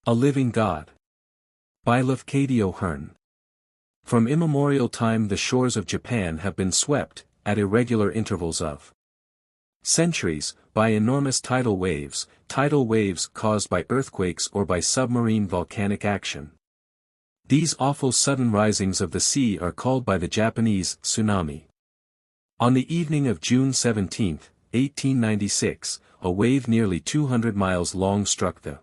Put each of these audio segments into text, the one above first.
A Living God. By L.Hearn. From immemorial time the shores of Japan have been swept, at irregular intervals of centuries, by enormous tidal waves caused by earthquakes or by submarine volcanic action. These awful sudden risings of the sea are called by the Japanese tsunami. On the evening of June 17, 1896, a wave nearly 200 miles long struck the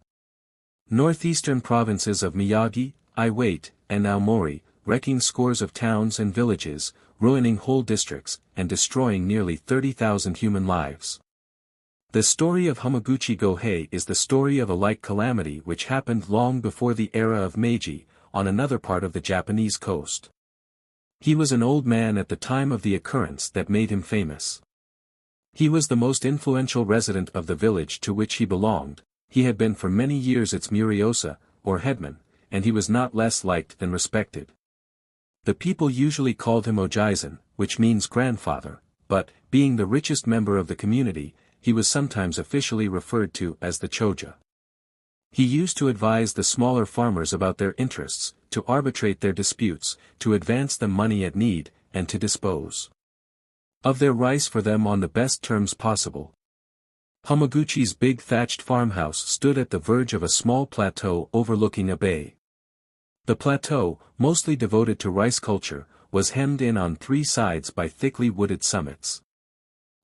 northeastern provinces of Miyagi, Iwate, and Aomori, wrecking scores of towns and villages, ruining whole districts, and destroying nearly 30,000 human lives. The story of Hamaguchi Gohei is the story of a like calamity which happened long before the era of Meiji, on another part of the Japanese coast. He was an old man at the time of the occurrence that made him famous. He was the most influential resident of the village to which he belonged. He had been for many years its muriosa, or headman, and he was not less liked than respected. The people usually called him Ojizen, which means grandfather, but, being the richest member of the community, he was sometimes officially referred to as the Choja. He used to advise the smaller farmers about their interests, to arbitrate their disputes, to advance them money at need, and to dispose of their rice for them on the best terms possible. Hamaguchi's big thatched farmhouse stood at the verge of a small plateau overlooking a bay. The plateau, mostly devoted to rice culture, was hemmed in on three sides by thickly wooded summits.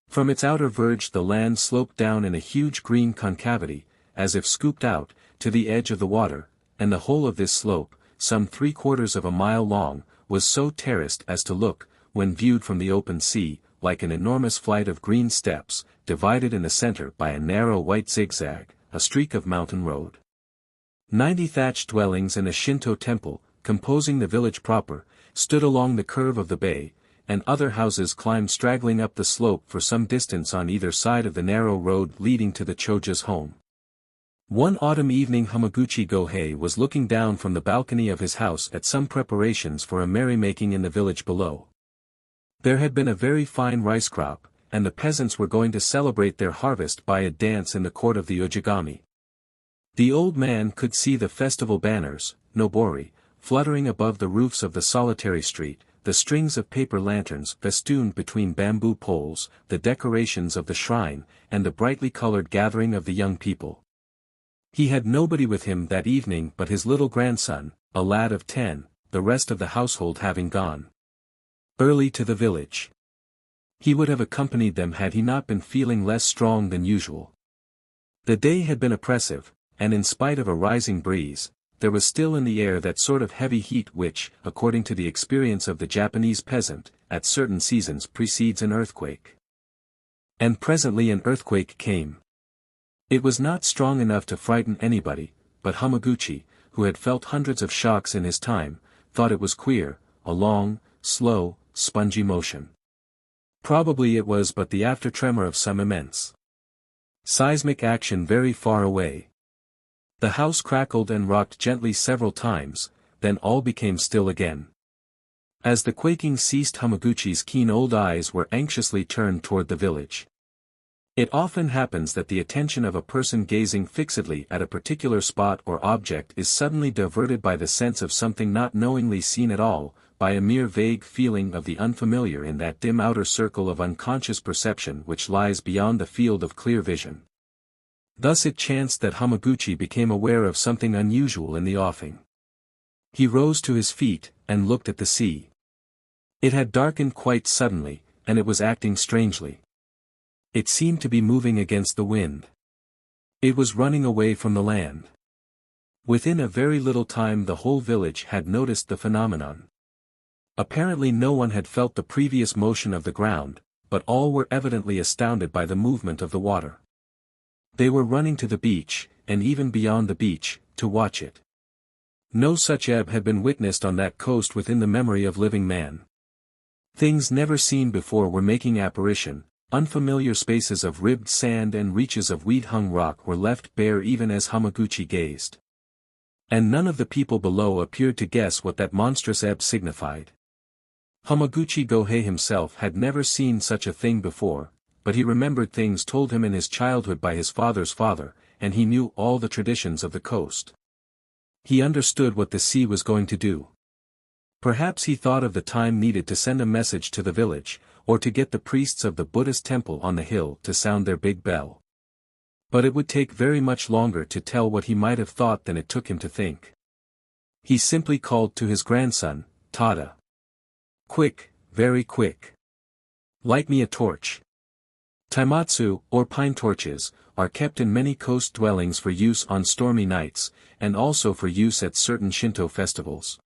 From its outer verge the land sloped down in a huge green concavity, as if scooped out, to the edge of the water, and the whole of this slope, some 3/4 of a mile long, was so terraced as to look, when viewed from the open sea, like an enormous flight of green steps, divided in the center by a narrow white zigzag, a streak of mountain road. 90 thatched dwellings and a Shinto temple, composing the village proper, stood along the curve of the bay, and other houses climbed straggling up the slope for some distance on either side of the narrow road leading to the Choja's home. One autumn evening Hamaguchi Gohei was looking down from the balcony of his house at some preparations for a merrymaking in the village below. There had been a very fine rice crop, and the peasants were going to celebrate their harvest by a dance in the court of the Ujigami. The old man could see the festival banners, nobori, fluttering above the roofs of the solitary street, the strings of paper lanterns festooned between bamboo poles, the decorations of the shrine, and the brightly colored gathering of the young people. He had nobody with him that evening but his little grandson, a lad of 10, the rest of the household having gone early to the village. He would have accompanied them had he not been feeling less strong than usual. The day had been oppressive, and in spite of a rising breeze, there was still in the air that sort of heavy heat which, according to the experience of the Japanese peasant, at certain seasons precedes an earthquake. And presently an earthquake came. It was not strong enough to frighten anybody, but Hamaguchi, who had felt hundreds of shocks in his time, thought it was queer, a long, slow, spongy motion. Probably it was but the after-tremor of some immense seismic action very far away. The house crackled and rocked gently several times, then all became still again. As the quaking ceased Hamaguchi's keen old eyes were anxiously turned toward the village. It often happens that the attention of a person gazing fixedly at a particular spot or object is suddenly diverted by the sense of something not knowingly seen at all, by a mere vague feeling of the unfamiliar in that dim outer circle of unconscious perception which lies beyond the field of clear vision. Thus it chanced that Hamaguchi became aware of something unusual in the offing. He rose to his feet, and looked at the sea. It had darkened quite suddenly, and it was acting strangely. It seemed to be moving against the wind. It was running away from the land. Within a very little time the whole village had noticed the phenomenon. Apparently no one had felt the previous motion of the ground, but all were evidently astounded by the movement of the water. They were running to the beach, and even beyond the beach, to watch it. No such ebb had been witnessed on that coast within the memory of living man. Things never seen before were making apparition, unfamiliar spaces of ribbed sand and reaches of weed-hung rock were left bare even as Hamaguchi gazed. And none of the people below appeared to guess what that monstrous ebb signified. Hamaguchi Gohei himself had never seen such a thing before, but he remembered things told him in his childhood by his father's father, and he knew all the traditions of the coast. He understood what the sea was going to do. Perhaps he thought of the time needed to send a message to the village, or to get the priests of the Buddhist temple on the hill to sound their big bell. But it would take very much longer to tell what he might have thought than it took him to think. He simply called to his grandson, Tada. Quick, very quick. Light me a torch. Taimatsu, or pine torches, are kept in many coast dwellings for use on stormy nights, and also for use at certain Shinto festivals.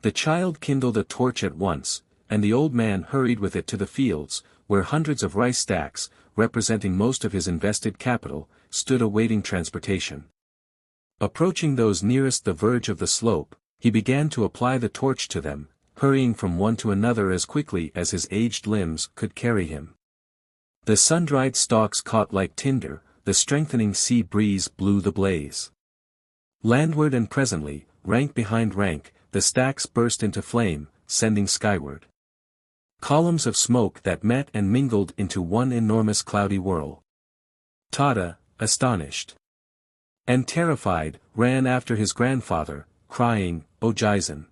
The child kindled a torch at once, and the old man hurried with it to the fields, where hundreds of rice stacks, representing most of his invested capital, stood awaiting transportation. Approaching those nearest the verge of the slope, he began to apply the torch to them, hurrying from one to another as quickly as his aged limbs could carry him. The sun-dried stalks caught like tinder, the strengthening sea breeze blew the blaze. Landward and presently, rank behind rank, the stacks burst into flame, sending skyward columns of smoke that met and mingled into one enormous cloudy whirl. Tada, astonished and terrified, ran after his grandfather, crying, "O Jisen!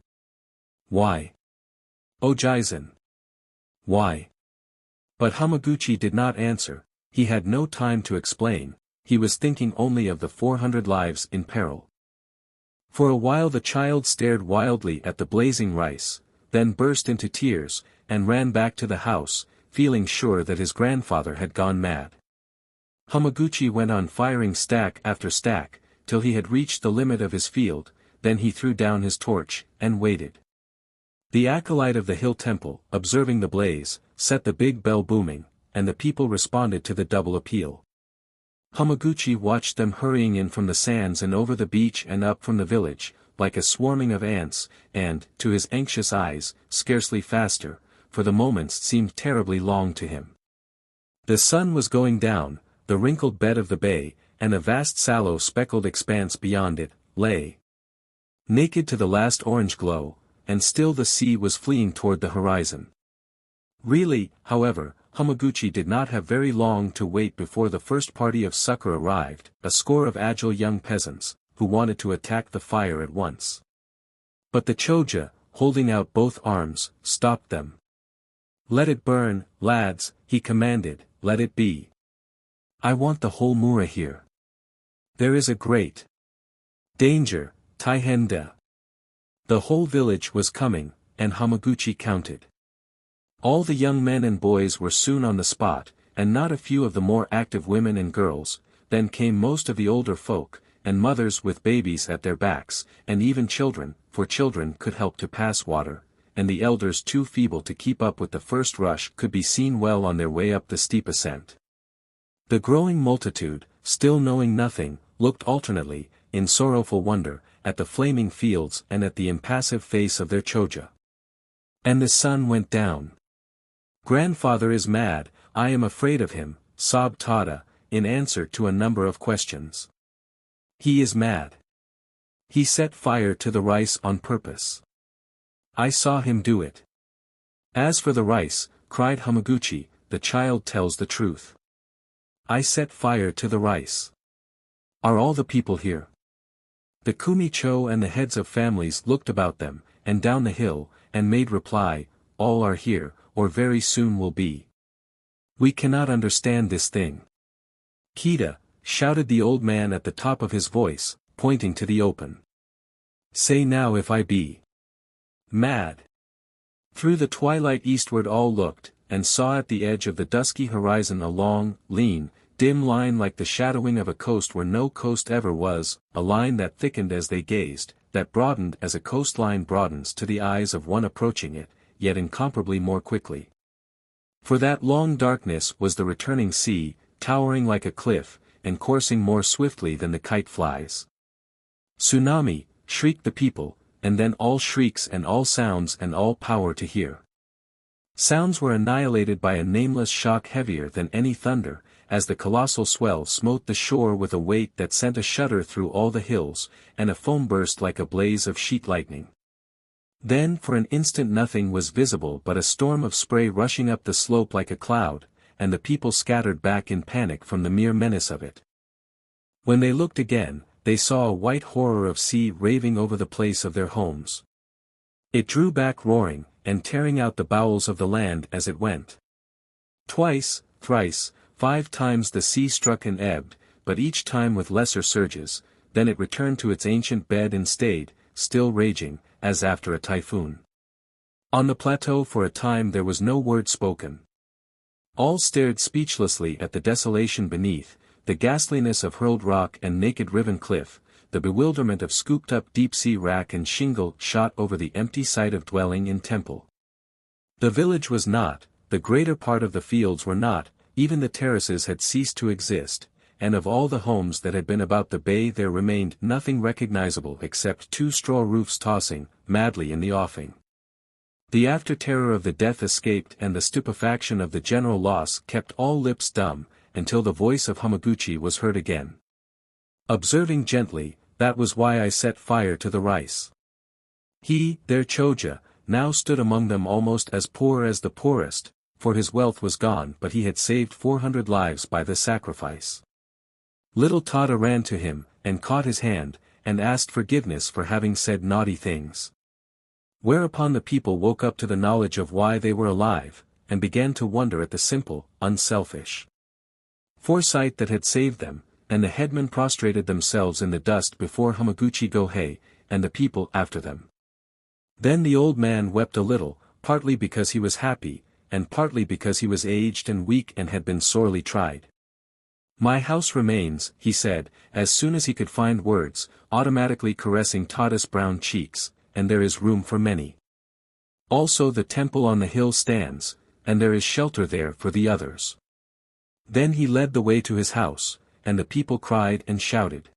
Why? O Jisen! Why?" But Hamaguchi did not answer. He had no time to explain, he was thinking only of the 400 lives in peril. For a while the child stared wildly at the blazing rice, then burst into tears, and ran back to the house, feeling sure that his grandfather had gone mad. Hamaguchi went on firing stack after stack, till he had reached the limit of his field, then he threw down his torch, and waited. The acolyte of the hill temple, observing the blaze, set the big bell booming, and the people responded to the double appeal. Hamaguchi watched them hurrying in from the sands and over the beach and up from the village, like a swarming of ants, and, to his anxious eyes, scarcely faster, for the moments seemed terribly long to him. The sun was going down, the wrinkled bed of the bay, and a vast sallow speckled expanse beyond it, lay naked to the last orange glow, and still the sea was fleeing toward the horizon. Really, however, Hamaguchi did not have very long to wait before the first party of succor arrived, a score of agile young peasants, who wanted to attack the fire at once. But the Choja, holding out both arms, stopped them. "Let it burn, lads," he commanded, "let it be. I want the whole Mura here. There is a great danger, Taihenda." The whole village was coming, and Hamaguchi counted. All the young men and boys were soon on the spot, and not a few of the more active women and girls, then came most of the older folk, and mothers with babies at their backs, and even children, for children could help to pass water, and the elders too feeble to keep up with the first rush could be seen well on their way up the steep ascent. The growing multitude, still knowing nothing, looked alternately, in sorrowful wonder, at the flaming fields and at the impassive face of their Choja. And the sun went down. "Grandfather is mad, I am afraid of him," sobbed Tada, in answer to a number of questions. "He is mad. He set fire to the rice on purpose. I saw him do it." "As for the rice," cried Hamaguchi, "the child tells the truth. I set fire to the rice. Are all the people here?" The Kumi-cho and the heads of families looked about them, and down the hill, and made reply, "All are here, or very soon will be. We cannot understand this thing." "Kita," shouted the old man at the top of his voice, pointing to the open. "Say now if I be mad." Through the twilight eastward all looked, and saw at the edge of the dusky horizon a long, lean, dim line like the shadowing of a coast where no coast ever was, a line that thickened as they gazed, that broadened as a coastline broadens to the eyes of one approaching it, yet incomparably more quickly. For that long darkness was the returning sea, towering like a cliff, and coursing more swiftly than the kite flies. "Tsunami!" shrieked the people, and then all shrieks and all sounds and all power to hear. Sounds were annihilated by a nameless shock heavier than any thunder, as the colossal swell smote the shore with a weight that sent a shudder through all the hills, and a foam burst like a blaze of sheet lightning. Then for an instant nothing was visible but a storm of spray rushing up the slope like a cloud, and the people scattered back in panic from the mere menace of it. When they looked again, they saw a white horror of sea raving over the place of their homes. It drew back roaring, and tearing out the bowels of the land as it went. Twice, thrice, 5 times the sea struck and ebbed, but each time with lesser surges, then it returned to its ancient bed and stayed, still raging, as after a typhoon. On the plateau for a time there was no word spoken. All stared speechlessly at the desolation beneath, the ghastliness of hurled rock and naked riven cliff, the bewilderment of scooped-up deep-sea wrack and shingle shot over the empty site of dwelling and temple. The village was not, the greater part of the fields were not, even the terraces had ceased to exist, and of all the homes that had been about the bay there remained nothing recognizable except 2 straw roofs tossing, madly in the offing. The after-terror of the death escaped and the stupefaction of the general loss kept all lips dumb, until the voice of Hamaguchi was heard again. Observing gently, that was why I set fire to the rice. He, their Choja, now stood among them almost as poor as the poorest, for his wealth was gone but he had saved 400 lives by the sacrifice. Little Tada ran to him, and caught his hand, and asked forgiveness for having said naughty things. Whereupon the people woke up to the knowledge of why they were alive, and began to wonder at the simple, unselfish foresight that had saved them, and the headmen prostrated themselves in the dust before Hamaguchi Gohei, and the people after them. Then the old man wept a little, partly because he was happy, and partly because he was aged and weak and had been sorely tried. My house remains, he said, as soon as he could find words, automatically caressing Tada's brown cheeks, and there is room for many. Also the temple on the hill stands, and there is shelter there for the others. Then he led the way to his house, and the people cried and shouted.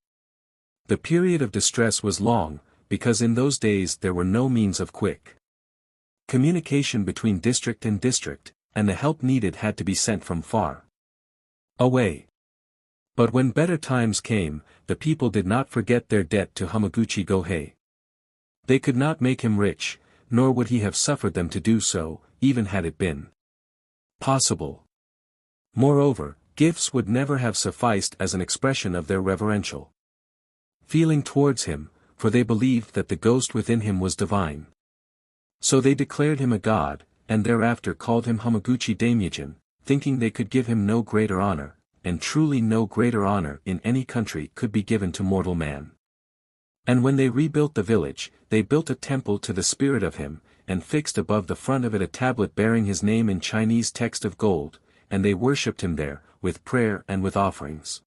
The period of distress was long, because in those days there were no means of quick communication between district and district, and the help needed had to be sent from far away. But when better times came, the people did not forget their debt to Hamaguchi Gohei. They could not make him rich, nor would he have suffered them to do so, even had it been possible. Moreover, gifts would never have sufficed as an expression of their reverential feeling towards him, for they believed that the ghost within him was divine. So they declared him a god, and thereafter called him Hamaguchi Daimyojin, thinking they could give him no greater honor, and truly no greater honor in any country could be given to mortal man. And when they rebuilt the village, they built a temple to the spirit of him, and fixed above the front of it a tablet bearing his name in Chinese text of gold, and they worshipped him there, with prayer and with offerings.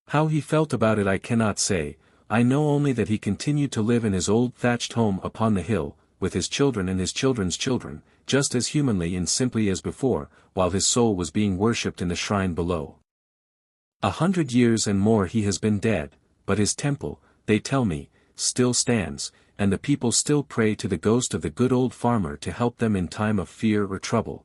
How he felt about it I cannot say, I know only that he continued to live in his old thatched home upon the hill, with his children and his children's children, just as humanly and simply as before, while his soul was being worshipped in the shrine below. 100 years and more he has been dead, but his temple, they tell me, still stands, and the people still pray to the ghost of the good old farmer to help them in time of fear or trouble.